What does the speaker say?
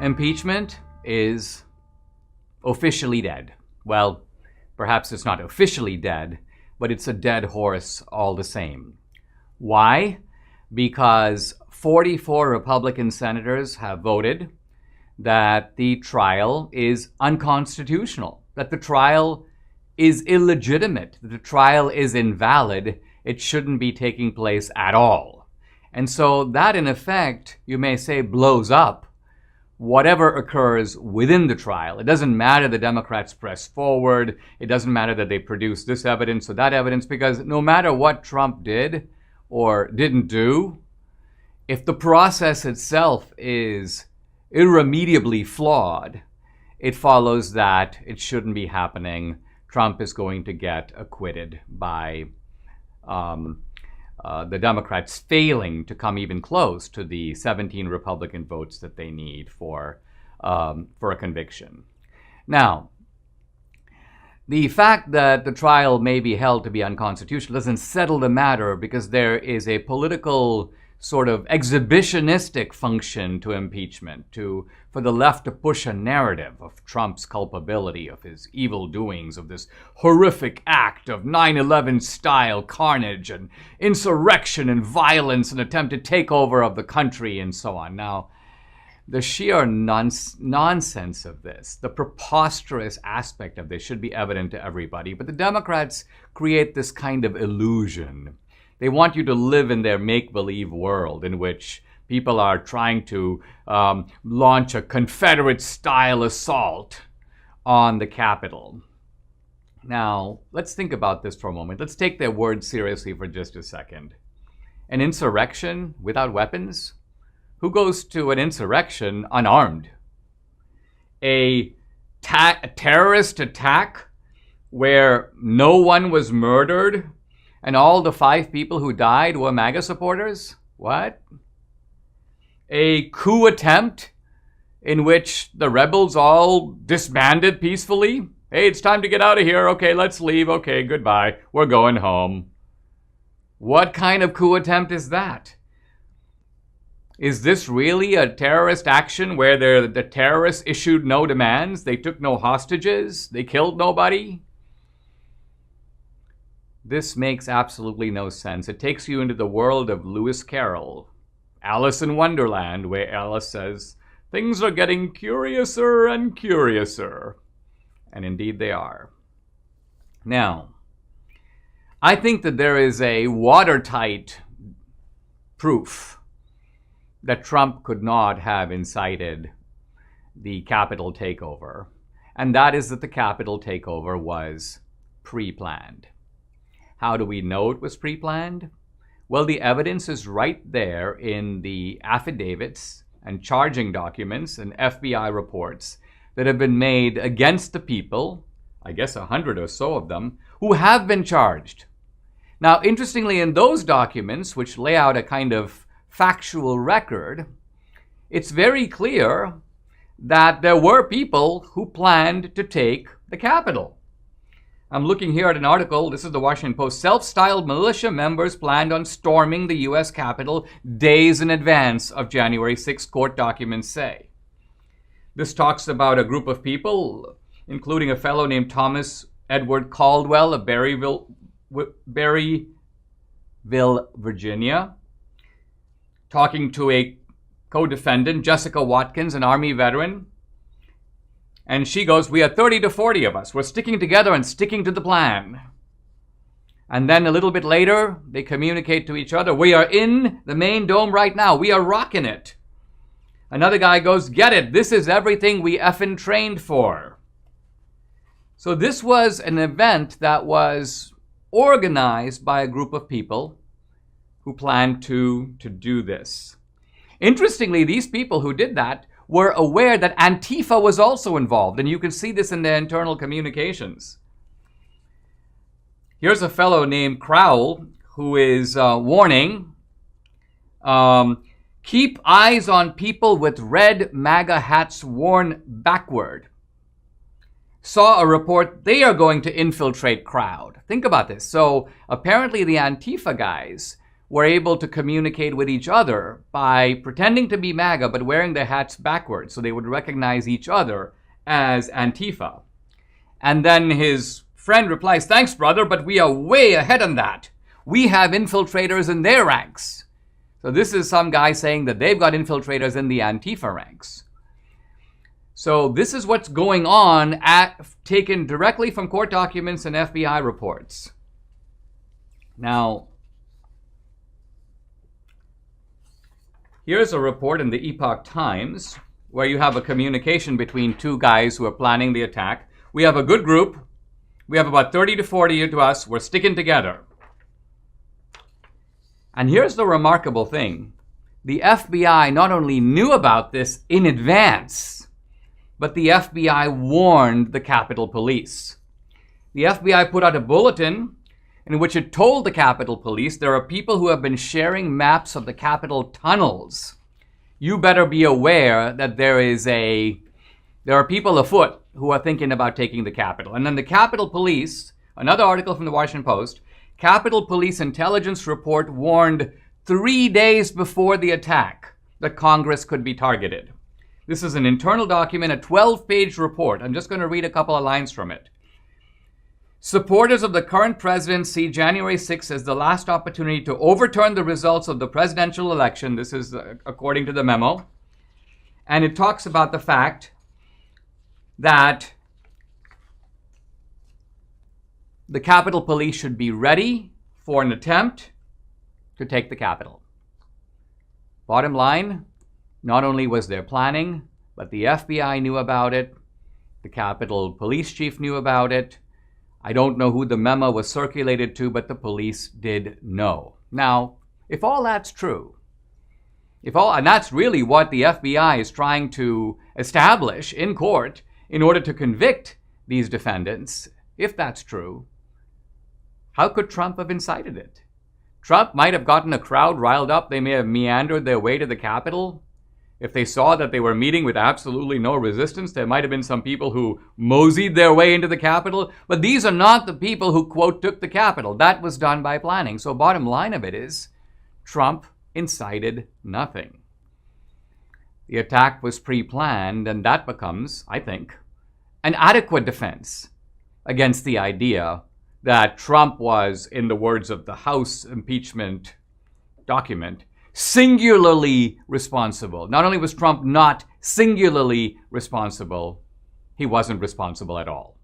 Impeachment is officially dead. Well, perhaps it's not officially dead, but it's a dead horse all the same. Why? Because 44 Republican senators have voted that the trial is unconstitutional, that the trial is illegitimate, that the trial is invalid. It shouldn't be taking place at all. And so that, in effect, you may say, blows up whatever occurs within the trial. It doesn't matter the Democrats press forward. It doesn't matter that they produce this evidence or that evidence, because no matter what Trump did or didn't do, if the process itself is irremediably flawed, it follows that it shouldn't be happening. Trump is going to get acquitted by the Democrats failing to come even close to the 17 Republican votes that they need for a conviction. Now, the fact that the trial may be held to be unconstitutional doesn't settle the matter, because there is a political sort of exhibitionistic function to impeachment, for the left to push a narrative of Trump's culpability, of his evil doings, of this horrific act of 9/11 style carnage and insurrection and violence and attempted takeover of the country and so on. Now, the sheer nonsense of this, the preposterous aspect of this should be evident to everybody, but the Democrats create this kind of illusion. They want you to live in their make-believe world in which people are trying to launch a Confederate-style assault on the Capitol. Now, let's think about this for a moment. Let's take their words seriously for just a second. An insurrection without weapons? Who goes to an insurrection unarmed? A terrorist attack where no one was murdered and all the 5 people who died were MAGA supporters? What? A coup attempt in which the rebels all disbanded peacefully? Hey, it's time to get out of here. Okay, let's leave. Okay, goodbye. We're going home. What kind of coup attempt is that? Is this really a terrorist action where the terrorists issued no demands? They took no hostages? They killed nobody? This makes absolutely no sense. It takes you into the world of Lewis Carroll, Alice in Wonderland, where Alice says, things are getting curiouser and curiouser. And indeed they are. Now, I think that there is a watertight proof that Trump could not have incited the Capitol takeover. And that is that the Capitol takeover was pre-planned. How do we know it was pre-planned? Well, the evidence is right there in the affidavits and charging documents and FBI reports that have been made against the people, I guess 100 or so of them, who have been charged. Now, interestingly, in those documents, which lay out a kind of factual record, it's very clear that there were people who planned to take the Capitol. I'm looking here at an article, this is the Washington Post. Self-styled militia members planned on storming the U.S. Capitol days in advance of January 6th, court documents say. This talks about a group of people, including a fellow named Thomas Edward Caldwell of Berryville, Virginia, talking to a co-defendant, Jessica Watkins, an Army veteran. And she goes, we are 30 to 40 of us. We're sticking together and sticking to the plan. And then a little bit later, they communicate to each other, we are in the main dome right now. We are rocking it. Another guy goes, get it. This is everything we effing trained for. So this was an event that was organized by a group of people who planned to do this. Interestingly, these people who did that were aware that Antifa was also involved, and you can see this in their internal communications. Here's a fellow named Crowell who is warning, keep eyes on people with red MAGA hats worn backward. Saw a report they are going to infiltrate crowd. Think about this. So apparently the Antifa guys were able to communicate with each other by pretending to be MAGA but wearing their hats backwards so they would recognize each other as Antifa. And then his friend replies, "Thanks, brother, but we are way ahead on that. We have infiltrators in their ranks." So this is some guy saying that they've got infiltrators in the Antifa ranks. So this is what's going on, taken directly from court documents and FBI reports. Now, here's a report in the Epoch Times where you have a communication between two guys who are planning the attack. "We have a good group. We have about 30 to 40 to us. We're sticking together." And here's the remarkable thing. The FBI not only knew about this in advance, but the FBI warned the Capitol Police. The FBI put out a bulletin in which it told the Capitol Police there are people who have been sharing maps of the Capitol tunnels. You better be aware that there are people afoot who are thinking about taking the Capitol. And then the Capitol Police, another article from the Washington Post, Capitol Police intelligence report warned 3 days before the attack that Congress could be targeted. This is an internal document, a 12-page report. I'm just going to read a couple of lines from it. "Supporters of the current president see January 6th as the last opportunity to overturn the results of the presidential election." This is according to the memo. And it talks about the fact that the Capitol Police should be ready for an attempt to take the Capitol. Bottom line, not only was there planning, but the FBI knew about it. The Capitol Police chief knew about it. I don't know who the memo was circulated to, but the police did know. Now, if all that's true, and that's really what the FBI is trying to establish in court in order to convict these defendants, if that's true, how could Trump have incited it? Trump might have gotten a crowd riled up. They may have meandered their way to the Capitol. If they saw that they were meeting with absolutely no resistance, there might have been some people who moseyed their way into the Capitol. But these are not the people who, quote, took the Capitol. That was done by planning. So bottom line of it is, Trump incited nothing. The attack was pre-planned, and that becomes, I think, an adequate defense against the idea that Trump was, in the words of the House impeachment document, singularly responsible. Not only was Trump not singularly responsible, he wasn't responsible at all.